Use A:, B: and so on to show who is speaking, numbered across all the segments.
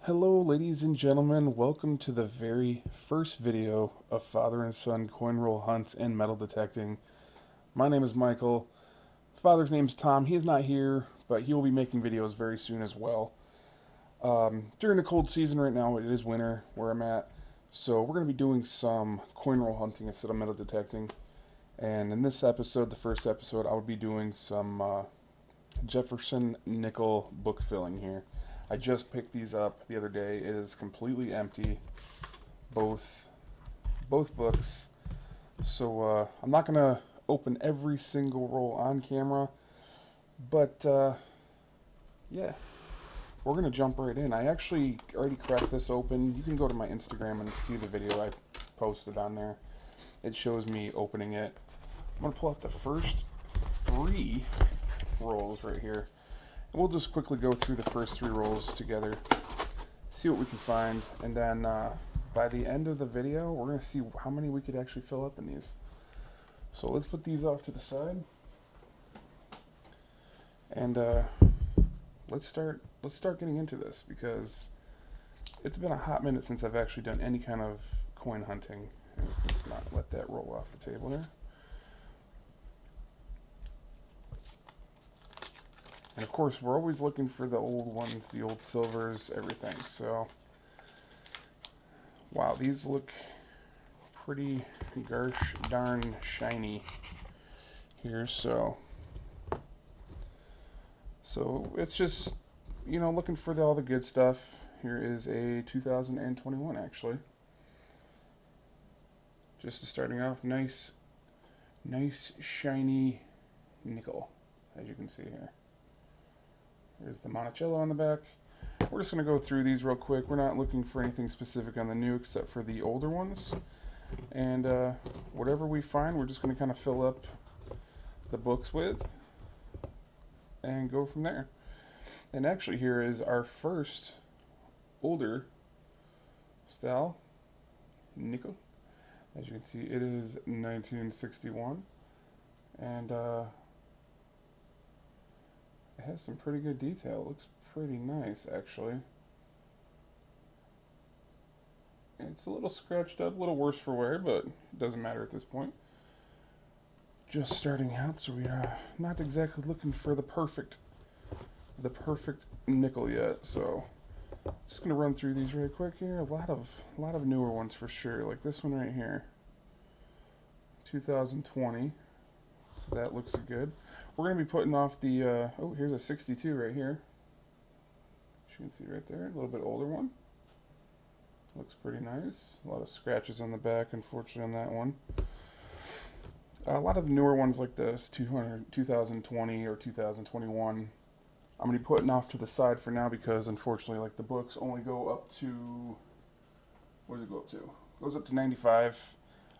A: Hello, ladies and gentlemen. Welcome to the very first video of father and son coin roll hunts and metal detecting. My name is Michael. Father's name's Tom. He is not here, but he will be making videos very soon as well. During the cold season right now, it is winter where I'm at, so we're going to be doing some coin roll hunting instead of metal detecting. And in this episode, the first episode, I will be doing some Jefferson nickel book filling here. I just picked these up the other day. It is completely empty, both both books. So I'm not gonna open every single roll on camera, but yeah, we're gonna jump right in. I actually already cracked this open. You can go to my Instagram and see the video I posted on there. It shows me opening it. I'm gonna pull out the first three rolls right here. And we'll just quickly go through the first three rolls together, see what we can find, and then by the end of the video, we're going to see how many we could actually fill up in these. So let's put these off to the side, and let's start getting into this, because it's been a hot minute since I've actually done any kind of coin hunting. And let's not let that roll off the table there. And of course, we're always looking for the old ones, the old silvers, everything. So, wow, these look pretty gosh darn shiny here. So it's just, looking for all the good stuff. Here is a 2021 actually. Just starting off, nice shiny nickel, as you can see here. There's the Monticello on the back. We're just going to go through these real quick. We're not looking for anything specific on the new except for the older ones. And whatever we find, we're just going to kind of fill up the books with and go from there. And actually, here is our first older style nickel. As you can see, it is 1961. And it has some pretty good detail. It looks pretty nice, actually. It's a little scratched up, a little worse for wear, but it doesn't matter at this point. Just starting out, so we are not exactly looking for the perfect nickel yet. So just gonna run through these really quick here. A lot of newer ones for sure, like this one right here, 2020. So that looks good. We're going to be putting off the, oh, here's a 62 right here. As you can see right there, a little bit older one. Looks pretty nice. A lot of scratches on the back, unfortunately, on that one. A lot of newer ones like this, 2020 or 2021, I'm going to be putting off to the side for now because, unfortunately, like the books only go up to, what does it go up to? It goes up to 95.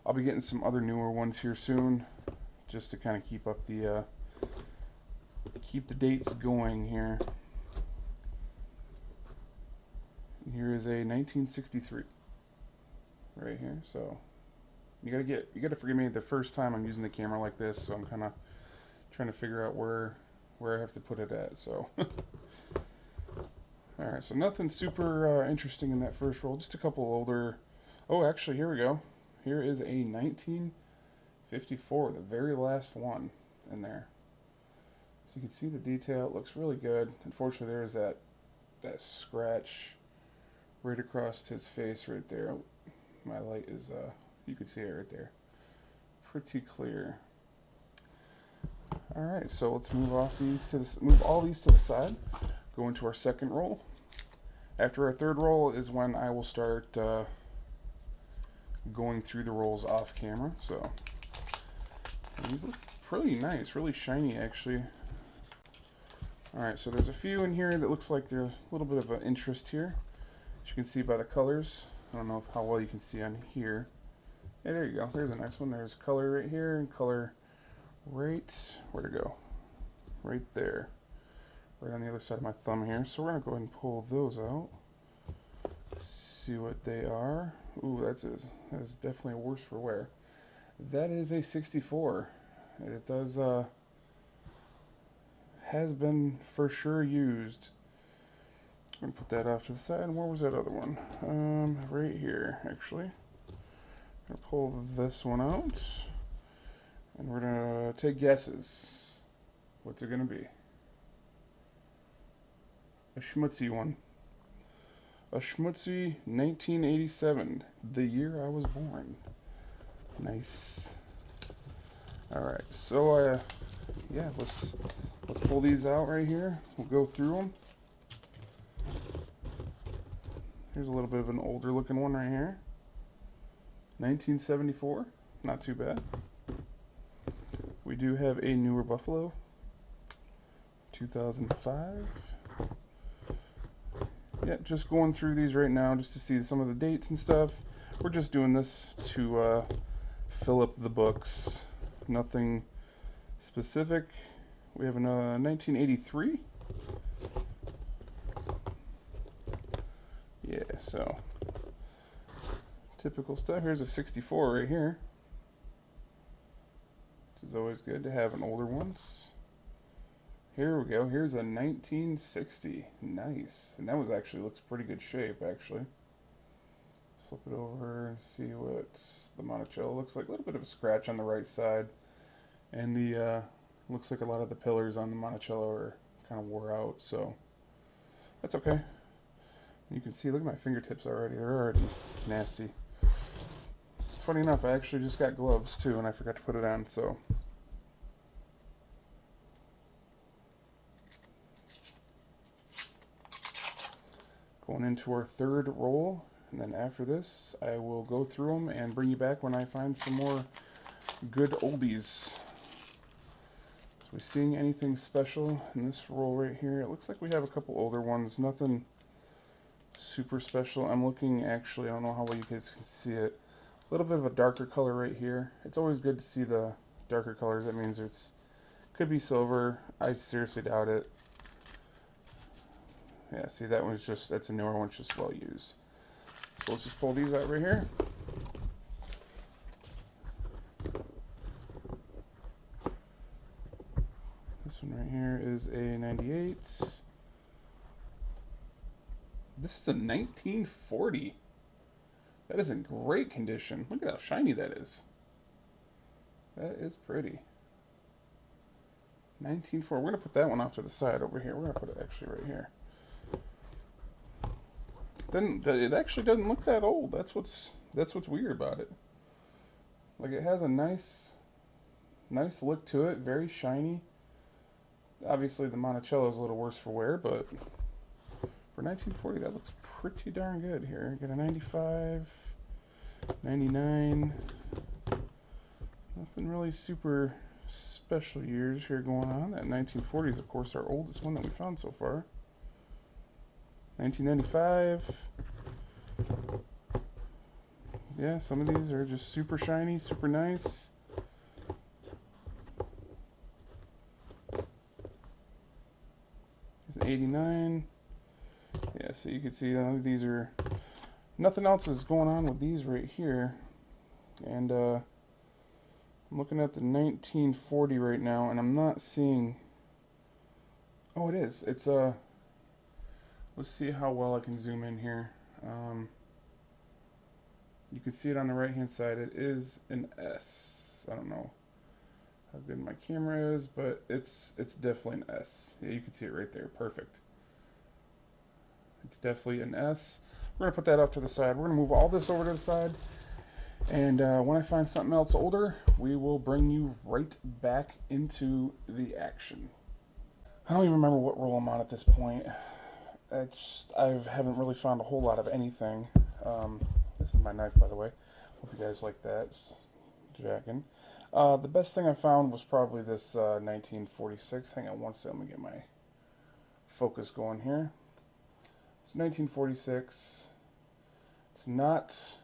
A: I'll be getting some other newer ones here soon, just to kind of keep up the keep the dates going here. Here is a 1963 right here. So you gotta forgive me the first time I'm using the camera like this, so I'm kind of trying to figure out where I have to put it at. So all right, so nothing super interesting in that first roll, just a couple older. Oh, actually, here we go. Here is a 1954, the very last one in there. So you can see the detail. It looks really good. Unfortunately, there's that scratch right across his face right there. My light is, you can see it right there. Pretty clear. All right, so let's move all these to the side. Go into our second roll. After our third roll is when I will start going through the rolls off camera. So these look pretty nice, really shiny actually. Alright, so there's a few in here that looks like there's a little bit of an interest here. As you can see by the colors. I don't know how well you can see on here. Yeah, there you go. There's a nice one. There's color right here and color right, where to go? Right there. Right on the other side of my thumb here. So we're going to go ahead and pull those out. See what they are. Ooh, that is definitely worse for wear. That is a 64. It does, has been for sure used just going to put that off to the side. And where was that other one? Right here, actually. I'm going to pull this one out. And we're going to take guesses. What's it going to be? A schmutzy one. A schmutzy 1987, the year I was born. Nice. All right, so yeah, let's pull these out right here. We'll go through them. Here's a little bit of an older looking one right here. 1974, not too bad. We do have a newer Buffalo, 2005. Yeah, just going through these right now just to see some of the dates and stuff. We're just doing this to fill up the books. Nothing specific. We have a 1983. Yeah, so typical stuff. Here's a 64 right here. Which is always good to have an older ones. Here we go. Here's a 1960. Nice. And that was actually looks pretty good shape, actually. Let's flip it over and see what the Monticello looks like. A little bit of a scratch on the right side. And the looks like a lot of the pillars on the Monticello are kind of wore out, so that's okay. You can see, look at my fingertips already. They're already nasty. Funny enough, I actually just got gloves too, and I forgot to put it on, so. Going into our third roll, and then after this, I will go through them and bring you back when I find some more good oldies. So we seeing anything special in this roll right here? It looks like we have a couple older ones, nothing super special. I'm looking, actually, I don't know how well you guys can see it, a little bit of a darker color right here. It's always good to see the darker colors. That means it's could be silver. I seriously doubt it. Yeah, see, that one's just, that's a newer one, it's just well used. So let's just pull these out right here. This one right here is a 98. This is a 1940. That is in great condition. Look at how shiny that is. That is pretty. 1940. We're going to put that one off to the side over here. We're going to put it actually right here. Then it actually doesn't look that old. That's what's weird about it. Like, it has a nice look to it. Very shiny. Obviously, the Monticello is a little worse for wear, but for 1940, that looks pretty darn good here. Got a 95, 99. Nothing really super special years here going on. That 1940 is, of course, our oldest one that we found so far. 1995. Yeah, some of these are just super shiny, super nice. There's 89. Yeah, so you can see these are, nothing else is going on with these right here. And I'm looking at the 1940 right now, and I'm not seeing, oh, it is. It's let's see how well I can zoom in here. You can see it on the right hand side. It is an S. I don't know how good my camera is, but it's definitely an S. Yeah, you can see it right there. Perfect. It's definitely an S. We're going to put that off to the side. We're going to move all this over to the side. And when I find something else older, we will bring you right back into the action. I don't even remember what roll I'm on at this point. I haven't really found a whole lot of anything. This is my knife, by the way. Hope you guys like that. It's jacking. The best thing I found was probably this 1946. Hang on one second, let me get my focus going here. It's 1946. It's not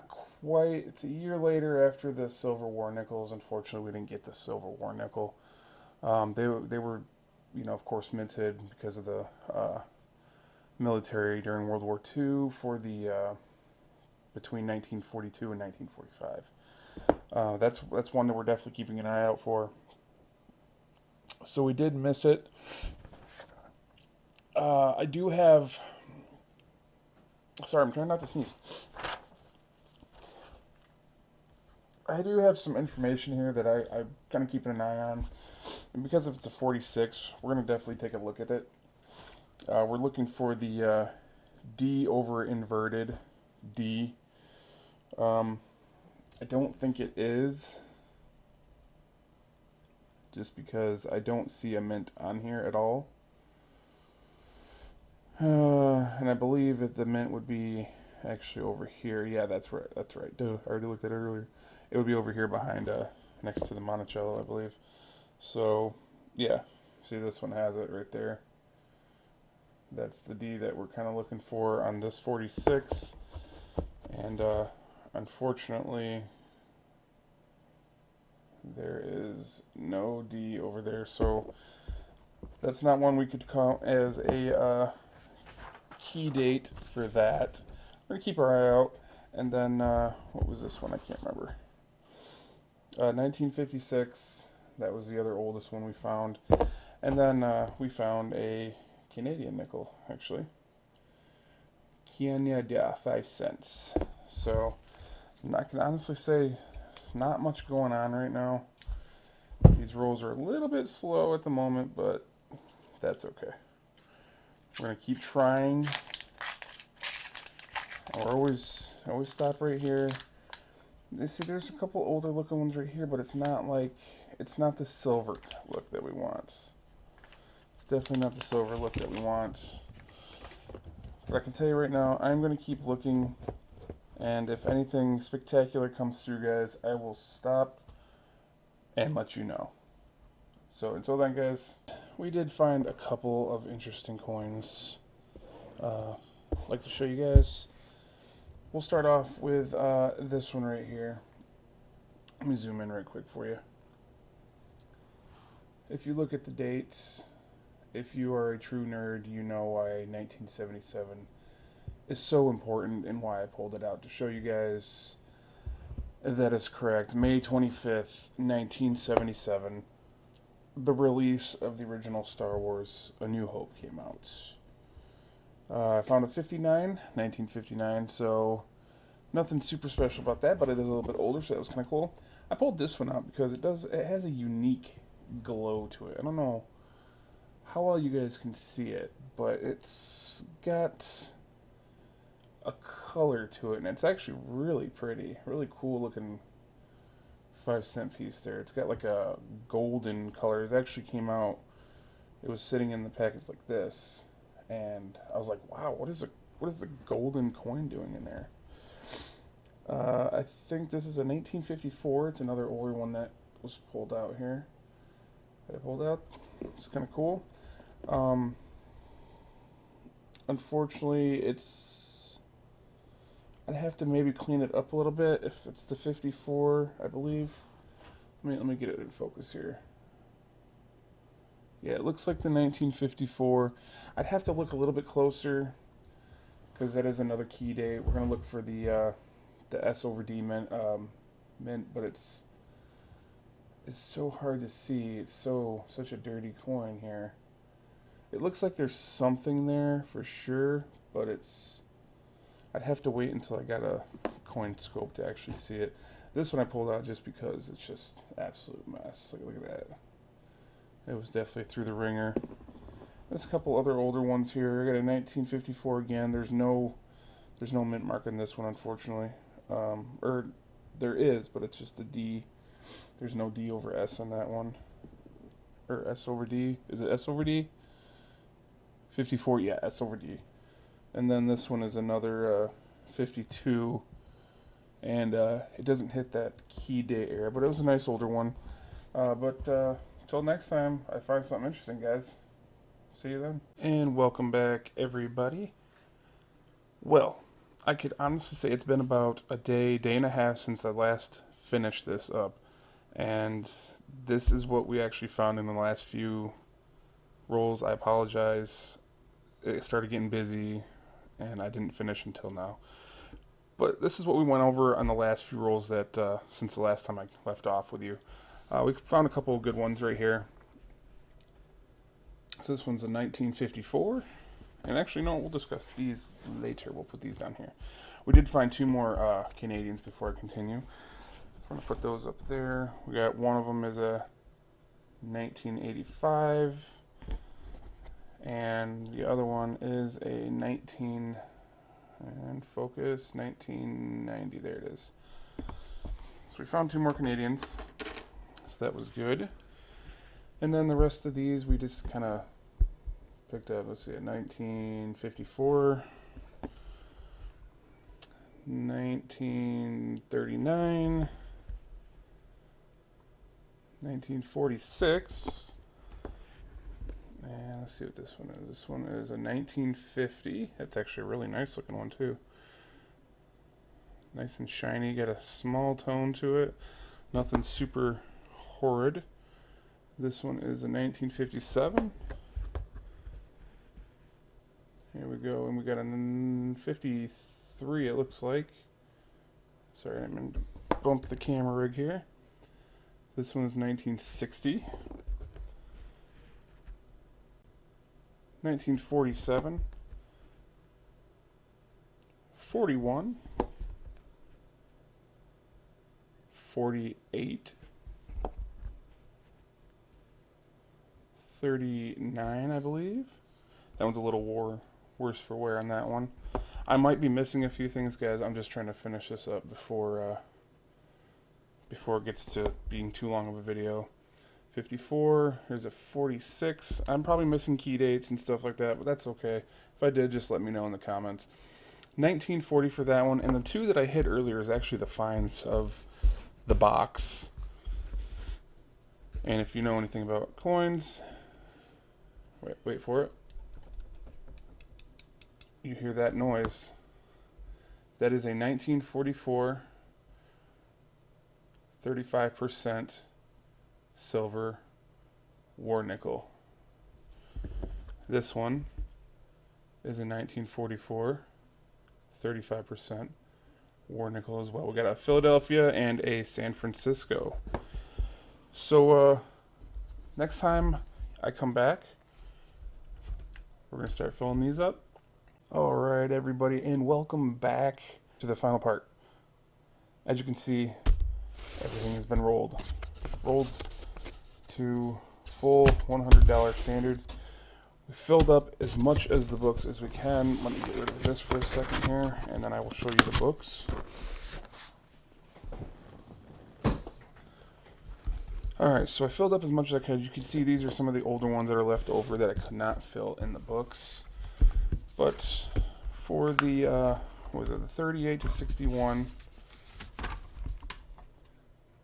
A: quite. It's a year later after the Silver War nickels. Unfortunately, we didn't get the Silver War nickel. They were, you know, of course, minted because of the military during World War II for the between 1942 and 1945. That's one that we're definitely keeping an eye out for. So we did miss it. I do have. Sorry, I'm trying not to sneeze. I do have some information here that I'm kind of keeping an eye on. And because if it's a 46, we're going to definitely take a look at it. We're looking for the D over inverted D. I don't think it is, just because I don't see a mint on here at all. And I believe that the mint would be actually over here. Yeah, that's right. That's right. Duh, I already looked at it earlier. It would be over here behind, next to the Monticello, I believe. So, yeah. See, this one has it right there. That's the D that we're kind of looking for on this 46. And, unfortunately, there is no D over there. So, that's not one we could count as a, key date for that. We're going to keep our eye out. And then, what was this one? I can't remember. 1956, that was the other oldest one we found. And then we found a Canadian nickel, actually. Canada, 5 cents. So, I can honestly say there's not much going on right now. These rolls are a little bit slow at the moment, but that's okay. We're going to keep trying. I'll always stop right here. See, there's a couple older looking ones right here, but it's not the silver look that we want. It's definitely not the silver look that we want. But I can tell you right now, I'm going to keep looking, and if anything spectacular comes through, guys, I will stop and let you know. So until then, guys, we did find a couple of interesting coins. I'd like to show you guys. We'll start off with this one right here. Let me zoom in right quick for you. If you look at the dates, if you are a true nerd, you know why 1977 is so important and why I pulled it out to show you guys that is correct. May 25th, 1977, the release of the original Star Wars A New Hope came out. I found a 1959, so nothing super special about that, but it is a little bit older, so that was kind of cool. I pulled this one out because it has a unique glow to it. I don't know how well you guys can see it, but it's got a color to it, and it's actually really pretty, really cool looking 5-cent piece there. It's got like a golden color. It actually came out, it was sitting in the package like this. And I was like, wow, what is the golden coin doing in there? I think this is a 1954. It's another older one that was pulled out here. That I pulled out. It's kind of cool. Unfortunately, I'd have to maybe clean it up a little bit if it's the 54, I believe. Let me get it in focus here. Yeah, it looks like the 1954. I'd have to look a little bit closer because that is another key date. We're gonna look for the S over D mint, but it's so hard to see. It's such a dirty coin here. It looks like there's something there for sure, but I'd have to wait until I got a coin scope to actually see it. This one I pulled out just because it's just absolute mess. Look at that. It was definitely through the ringer. There's a couple other older ones here. I got a 1954 again. There's no mint mark in this one, unfortunately. Or there is, but it's just the D. There's no D over S on that one. Or S over D. Is it S over D? 54, yeah, S over D. And then this one is another 52. And it doesn't hit that key date area, but it was a nice older one. Till next time, I find something interesting, guys. See you then. And welcome back, everybody. Well, I could honestly say it's been about a day and a half since I last finished this up. And this is what we actually found in the last few rolls. I apologize. It started getting busy, and I didn't finish until now. But this is what we went over on the last few rolls that since the last time I left off with you. We found a couple of good ones right here. So this one's a 1954. And actually, no, we'll discuss these later. We'll put these down here. We did find two more Canadians before I continue. I'm going to put those up there. We got one of them is a 1985, and the other one is a 1990. There it is. So we found two more Canadians, so that was good. And then the rest of these we just kind of picked up. Let's see, a 1954, 1939, 1946, and let's see what this one is. This one is a 1950. That's actually a really nice looking one too. Nice and shiny, got a small tone to it. Nothing super horrid. This one is a 1957. Here we go, and we got a 53, it looks like. Sorry, I'm going to bump the camera rig here. This one is 1960. 1947. 41. 48. 39, I believe. That one's a little worse for wear on that one. I might be missing a few things, guys. I'm just trying to finish this up before it gets to being too long of a video. 54, here's a 46. I'm probably missing key dates and stuff like that, but that's okay. If I did, just let me know in the comments. 1940 for that one, and the two that I hit earlier is actually the finds of the box. And if you know anything about coins, wait for it. You hear that noise. That is a 1944 35% silver war nickel. This one is a 1944 35% war nickel as well. We got a Philadelphia and a San Francisco. So next time I come back, we're going to start filling these up. All right, everybody, and welcome back to the final part. As you can see, everything has been rolled to full $100 standard. We filled up as much as the books as we can. Let me get rid of this for a second here, and then I will show you the books. Alright, so I filled up as much as I could. You can see these are some of the older ones that are left over that I could not fill in the books. But for the, what was it, the 38 to 61,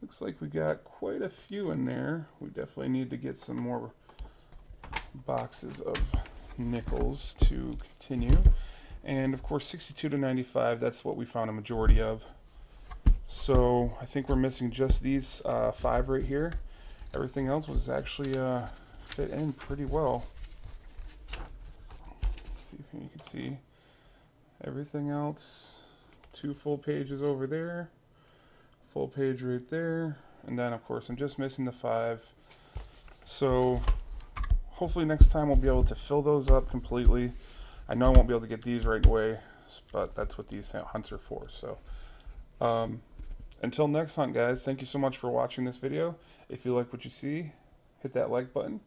A: looks like we got quite a few in there. We definitely need to get some more boxes of nickels to continue. And of course 62 to 95, that's what we found a majority of. So I think we're missing just these 5 right here. Everything else was actually fit in pretty well. See if you can see everything else. 2 full pages over there, full page right there, and then of course I'm just missing the 5. So hopefully next time we'll be able to fill those up completely. I know I won't be able to get these right away, but that's what these hunts are for. So until next hunt, guys, thank you so much for watching this video. If you like what you see, hit that like button.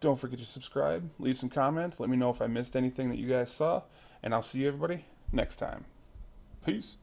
A: Don't forget to subscribe, leave some comments, let me know if I missed anything that you guys saw, and I'll see you everybody next time. Peace.